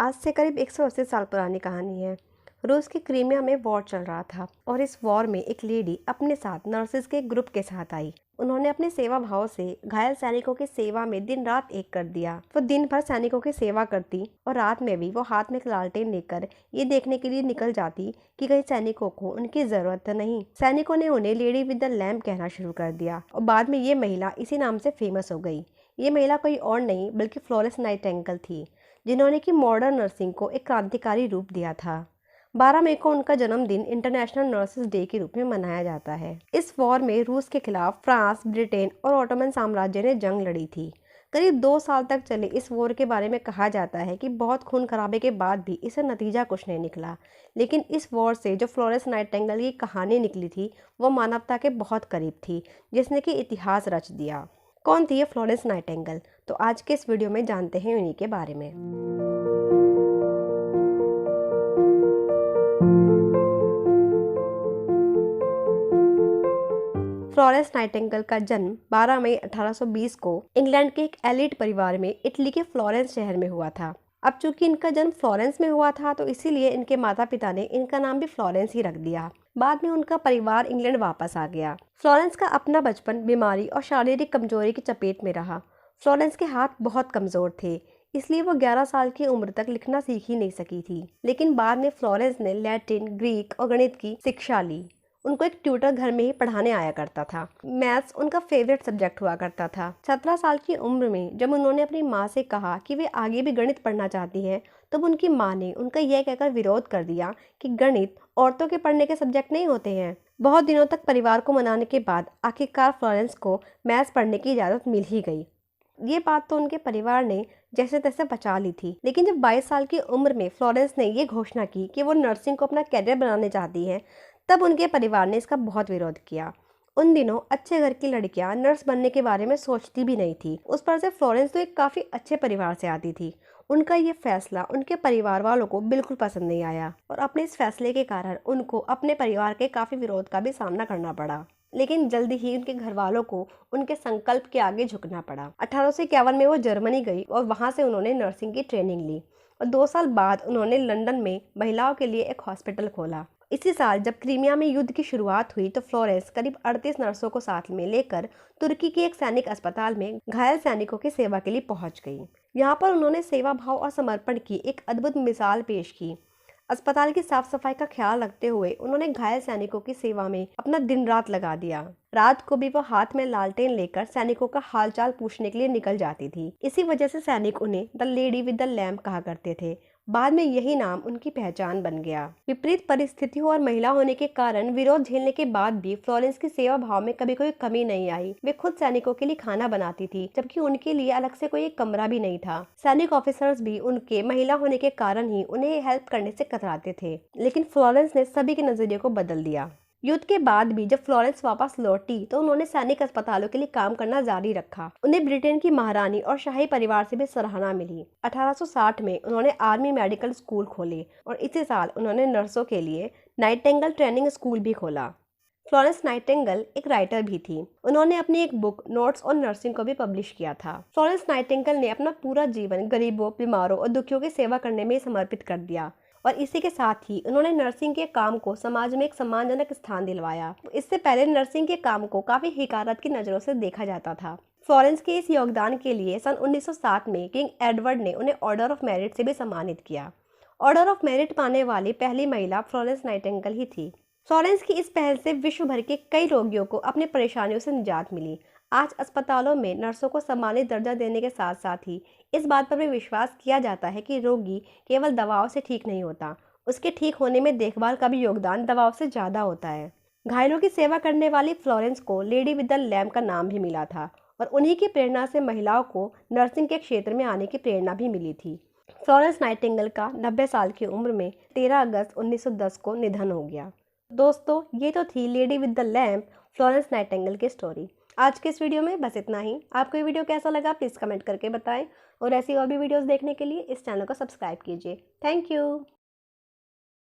आज से करीब 180 साल पुरानी कहानी है। रूस के क्रीमिया में वॉर चल रहा था और इस वॉर में एक लेडी अपने साथ नर्सेज के ग्रुप के साथ आई। उन्होंने अपने सेवा भाव से घायल सैनिकों की सेवा में दिन रात एक कर दिया। वो दिन भर सैनिकों की सेवा करती और रात में भी वो हाथ में एक लालटेन लेकर ये देखने के लिए निकल जाती कि कहीं सैनिकों को उनकी जरूरत तो नहीं। सैनिकों ने उन्हें लेडी विद द लैम्प कहना शुरू कर दिया और बाद में ये महिला इसी नाम से फेमस हो गई। ये महिला कोई और नहीं बल्कि फ्लोरेंस नाइटिंगेल थी, जिन्होंने कि मॉडर्न नर्सिंग को एक क्रांतिकारी रूप दिया था। 12 मई को उनका जन्मदिन इंटरनेशनल नर्सेज डे के रूप में मनाया जाता है। इस वॉर में रूस के खिलाफ फ्रांस, ब्रिटेन और ऑटोमन साम्राज्य ने जंग लड़ी थी। करीब 2 साल तक चले इस वॉर के बारे में कहा जाता है कि बहुत खून खराबे के बाद भी इससे नतीजा कुछ नहीं निकला। लेकिन इस वॉर से जो फ्लोरेंस नाइटिंगेल की कहानी निकली थी वो मानवता के बहुत करीब थी, जिसने कि इतिहास रच दिया। कौन थी ये फ्लोरेंस नाइटिंगेल? तो आज के इस वीडियो में जानते हैं उन्हीं के बारे में। फ्लोरेंस नाइटिंगेल का जन्म 12 मई 1820 को इंग्लैंड के एक एलिट परिवार में इटली के फ्लोरेंस शहर में हुआ था। अब चूंकि इनका जन्म फ्लोरेंस में हुआ था तो इसीलिए इनके माता पिता ने इनका नाम भी फ्लोरेंस ही रख दिया। बाद में उनका परिवार इंग्लैंड वापस आ गया। फ्लोरेंस का अपना बचपन बीमारी और शारीरिक कमजोरी की चपेट में रहा। फ्लोरेंस के हाथ बहुत कमजोर थे, इसलिए वो 11 साल की उम्र तक लिखना सीख ही नहीं सकी थी। लेकिन बाद में फ्लोरेंस ने लैटिन, ग्रीक और गणित की शिक्षा ली। उनको एक ट्यूटर घर में ही पढ़ाने आया करता था। मैथ्स उनका फेवरेट सब्जेक्ट हुआ करता था। 17 साल की उम्र में जब उन्होंने अपनी माँ से कहा कि वे आगे भी गणित पढ़ना चाहती हैं, तब उनकी माँ ने उनका यह कहकर विरोध कर दिया कि गणित औरतों के पढ़ने के सब्जेक्ट नहीं होते हैं। बहुत दिनों तक परिवार को मनाने के बाद आखिरकार फ्लोरेंस को मैथ्स पढ़ने की इजाज़त मिल ही गई। ये बात तो उनके परिवार ने जैसे तैसे बचा ली थी। लेकिन जब 22 साल की उम्र में फ्लोरेंस ने ये घोषणा की कि वो नर्सिंग को अपना कैरियर बनाने चाहती है, तब उनके परिवार ने इसका बहुत विरोध किया। उन दिनों अच्छे घर की लड़कियां नर्स बनने के बारे में सोचती भी नहीं थी। उस पर से फ्लोरेंस तो एक काफ़ी अच्छे परिवार से आती थी। उनका ये फैसला उनके परिवार वालों को बिल्कुल पसंद नहीं आया और अपने इस फैसले के कारण उनको अपने परिवार के काफ़ी विरोध का भी सामना करना पड़ा। लेकिन जल्दी ही उनके घर वालों को उनके संकल्प के आगे झुकना पड़ा। 1851 में वो जर्मनी गई और वहाँ से उन्होंने नर्सिंग की ट्रेनिंग ली और 2 साल बाद उन्होंने लंदन में महिलाओं के लिए एक हॉस्पिटल खोला। इसी साल जब क्रीमिया में युद्ध की शुरुआत हुई तो फ्लोरेंस करीब 38 नर्सों को साथ में लेकर तुर्की के एक सैनिक अस्पताल में घायल सैनिकों की सेवा के लिए पहुंच गई। यहाँ पर उन्होंने सेवा भाव और समर्पण की एक अद्भुत मिसाल पेश की। अस्पताल की साफ सफाई का ख्याल रखते हुए उन्होंने घायल सैनिकों की सेवा में अपना दिन रात लगा दिया। रात को भी वो हाथ में लालटेन लेकर सैनिकों का हालचाल पूछने के लिए निकल जाती थी। इसी वजह से सैनिक उन्हें the lady with the lamp कहा करते थे। बाद में यही नाम उनकी पहचान बन गया। विपरीत परिस्थितियों और महिला होने के कारण विरोध झेलने के बाद भी फ्लोरेंस की सेवा भाव में कभी कोई कमी नहीं आई। वे खुद सैनिकों के लिए खाना बनाती थी, जबकि उनके लिए अलग से कोई एक कमरा भी नहीं था। सैनिक ऑफिसर्स भी उनके महिला होने के कारण ही उन्हें हेल्प करने से कतराते थे। लेकिन फ्लोरेंस ने सभी के नजरिए को बदल दिया। युद्ध के बाद भी जब फ्लोरेंस वापस लौटी तो उन्होंने सैनिक अस्पतालों के लिए काम करना जारी रखा। उन्हें ब्रिटेन की महारानी और शाही परिवार से भी सराहना मिली। 1860 में उन्होंने आर्मी मेडिकल स्कूल खोले और इसी साल उन्होंने नर्सों के लिए नाइटिंगेल ट्रेनिंग स्कूल भी खोला। फ्लोरेंस नाइटिंगेल एक राइटर भी थी। उन्होंने अपनी एक बुक नोट्स ऑन नर्सिंग को भी पब्लिश किया था। फ्लोरेंस नाइटिंगेल ने अपना पूरा जीवन गरीबों, बीमारों और दुखियों की सेवा करने में समर्पित कर दिया और इसी के साथ ही उन्होंने नर्सिंग के काम को समाज में एक सम्मानजनक स्थान दिलवाया। इससे पहले नर्सिंग के काम को काफी हिकारत की नजरों से देखा जाता था। फ्लोरेंस के इस योगदान के लिए सन 1907 में किंग एडवर्ड ने उन्हें ऑर्डर ऑफ मेरिट से भी सम्मानित किया। ऑर्डर ऑफ मेरिट पाने वाली पहली महिला फ्लोरेंस नाइटिंगेल ही थी। फ्लोरेंस की इस पहल से विश्व भर के कई रोगियों को अपनी परेशानियों से निजात मिली। आज अस्पतालों में नर्सों को सम्मानित दर्जा देने के साथ साथ ही इस बात पर भी विश्वास किया जाता है कि रोगी केवल दवाओं से ठीक नहीं होता, उसके ठीक होने में देखभाल का भी योगदान दवाओं से ज़्यादा होता है। घायलों की सेवा करने वाली फ्लोरेंस को लेडी विद द लैम्प का नाम भी मिला था और उन्हीं की प्रेरणा से महिलाओं को नर्सिंग के क्षेत्र में आने की प्रेरणा भी मिली थी। फ्लोरेंस नाइटिंगेल का 90 साल की उम्र में 13 अगस्त 1910 को निधन हो गया। दोस्तों, ये तो थी lady with the lamp Florence Nightingale की स्टोरी। आज के इस वीडियो में बस इतना ही। आपको ये वीडियो कैसा लगा प्लीज़ कमेंट करके बताएं और ऐसी और भी वीडियोस देखने के लिए इस चैनल को सब्सक्राइब कीजिए। Thank you.